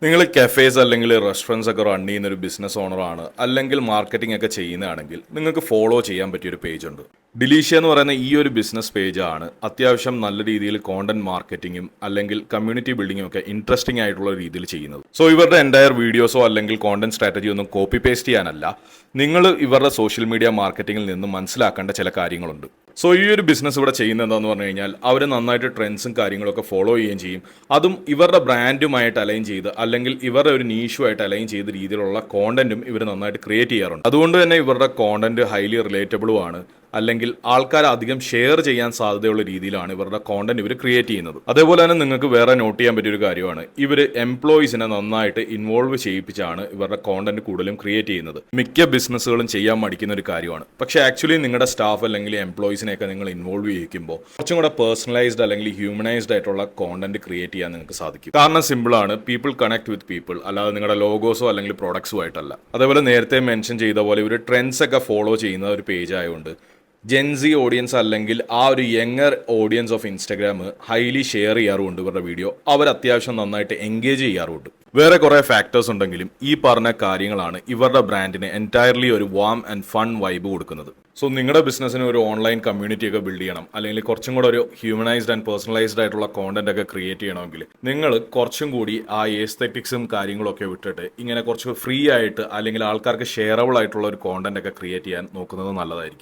നിങ്ങൾ കഫേസ് അല്ലെങ്കിൽ റെസ്റ്റോറൻറ്റ്സ് ഒക്കെ റൺ ചെയ്യുന്ന ഒരു ബിസിനസ് ഓണറാണ് അല്ലെങ്കിൽ മാർക്കറ്റിംഗ് ഒക്കെ ചെയ്യുന്നതാണെങ്കിൽ നിങ്ങൾക്ക് ഫോളോ ചെയ്യാൻ പറ്റിയൊരു പേജ് ഉണ്ട്. ഡിലീഷ്യ എന്ന് പറയുന്ന ഈ ഒരു ബിസിനസ് പേജാണ് അത്യാവശ്യം നല്ല രീതിയിൽ കോണ്ടന്റ് മാർക്കറ്റിങ്ങും അല്ലെങ്കിൽ കമ്മ്യൂണിറ്റി ബിൽഡിങ്ങും ഒക്കെ ഇൻട്രസ്റ്റിംഗ് ആയിട്ടുള്ള രീതിയിൽ ചെയ്യുന്നത്. സോ ഇവരുടെ എൻ്റയർ വീഡിയോസോ അല്ലെങ്കിൽ കോണ്ടന്റ് സ്ട്രാറ്റജി ഒന്നും കോപ്പി പേസ്റ്റ് ചെയ്യാനല്ല, നിങ്ങൾ ഇവരുടെ സോഷ്യൽ മീഡിയ മാർക്കറ്റിങ്ങിൽ നിന്ന് മനസ്സിലാക്കേണ്ട ചില കാര്യങ്ങളുണ്ട്. സോ ഈ ഒരു ബിസിനസ് ഇവിടെ ചെയ്യുന്നത് എന്താണെന്ന് പറഞ്ഞു കഴിഞ്ഞാൽ അവർ നന്നായിട്ട് ട്രെൻഡ്സും കാര്യങ്ങളൊക്കെ ഫോളോ ചെയ്യുകയും ചെയ്യും. അതും ഇവരുടെ ബ്രാൻഡുമായിട്ട് അലൈൻ ചെയ്ത് അല്ലെങ്കിൽ ഇവരുടെ ഒരു നീഷുമായിട്ട് അലൈൻ ചെയ്ത രീതിയിലുള്ള കോണ്ടന്റും ഇവർ നന്നായിട്ട് ക്രിയേറ്റ് ചെയ്യാറുണ്ട്. അതുകൊണ്ട് തന്നെ ഇവരുടെ കോണ്ടന്റ് ഹൈലി റിലേറ്റബിളും ആണ്, അല്ലെങ്കിൽ ആൾക്കാർ അധികം ഷെയർ ചെയ്യാൻ സാധ്യതയുള്ള രീതിയിലാണ് ഇവരുടെ കോണ്ടന്റ് ഇവർ ക്രിയേറ്റ് ചെയ്യുന്നത്. അതേപോലെ തന്നെ നിങ്ങൾക്ക് വേറെ നോട്ട് ചെയ്യാൻ പറ്റിയൊരു കാര്യമാണ്, ഇവർ എംപ്ലോയീസിനെ നന്നായിട്ട് ഇൻവോൾവ് ചെയ്യിപ്പിച്ചാണ് ഇവരുടെ കോണ്ടന്റ് കൂടുതലും ക്രിയേറ്റ് ചെയ്യുന്നത്. മിക്ക ബിസിനസ്സുകളും ചെയ്യാൻ മടിക്കുന്ന ഒരു കാര്യമാണ്. പക്ഷേ ആക്ച്വലി നിങ്ങളുടെ സ്റ്റാഫ് അല്ലെങ്കിൽ എംപ്ലോയീസിനെയൊക്കെ നിങ്ങൾ ഇൻവോൾവ് ചെയ്യിക്കുമ്പോൾ കുറച്ചും കൂടെ പേഴ്സണലൈസ്ഡ് അല്ലെങ്കിൽ ഹ്യൂമനൈസ്ഡ് ആയിട്ടുള്ള കോണ്ടന്റ് ക്രിയേറ്റ് ചെയ്യാൻ നിങ്ങൾക്ക് സാധിക്കും. കാരണം സിമ്പിളാണ്, പീപ്പിൾ കണക്ട് വിത്ത് പീപ്പിൾ, അല്ലാതെ നിങ്ങളുടെ ലോഗോസോ അല്ലെങ്കിൽ പ്രോഡക്ട്സോ ആയിട്ടല്ല. അതേപോലെ നേരത്തെ മെൻഷൻ ചെയ്ത പോലെ ഇവർ ട്രെൻഡ്സ് ഒക്കെ ഫോളോ ചെയ്യുന്ന ഒരു പേജ് ആയതുകൊണ്ട് ജെൻസി ഓഡിയൻസ് അല്ലെങ്കിൽ ആ ഒരു younger audience of Instagram highly share ചെയ്യാറുണ്ട് ഇവരുടെ വീഡിയോ. അവർ അത്യാവശ്യം നന്നായിട്ട് എൻഗേജ് ചെയ്യാറുണ്ട്. വേറെ കുറേ ഫാക്ടേഴ്സ് ഉണ്ടെങ്കിലും ഈ പറഞ്ഞ കാര്യങ്ങളാണ് ഇവരുടെ ബ്രാൻഡിന് എൻറ്റയർലി ഒരു വാം ആൻഡ് ഫൺ വൈബ് കൊടുക്കുന്നത്. സോ നിങ്ങളുടെ ബിസിനസ്സിന് ഒരു ഓൺലൈൻ കമ്മ്യൂണിറ്റി ഒക്കെ ബിൽഡ് ചെയ്യണം, അല്ലെങ്കിൽ കുറച്ചും കൂടെ ഒരു ഹ്യൂമനൈസ്ഡ് ആൻഡ് പേഴ്സണലൈസ്ഡ് ആയിട്ടുള്ള കോണ്ടന്റ് ഒക്കെ ക്രിയേറ്റ് ചെയ്യണമെങ്കിൽ നിങ്ങൾ കുറച്ചും കൂടി ആ എസ്തെറ്റിക്സും കാര്യങ്ങളൊക്കെ വിട്ടിട്ട് ഇങ്ങനെ കുറച്ച് ഫ്രീ ആയിട്ട് അല്ലെങ്കിൽ ആൾക്കാർക്ക് ഷെയറബിൾ ആയിട്ടുള്ള ഒരു കോണ്ടന്റ് ഒക്കെ ക്രിയേറ്റ് ചെയ്യാൻ നോക്കുന്നത് നല്ലതായിരിക്കും.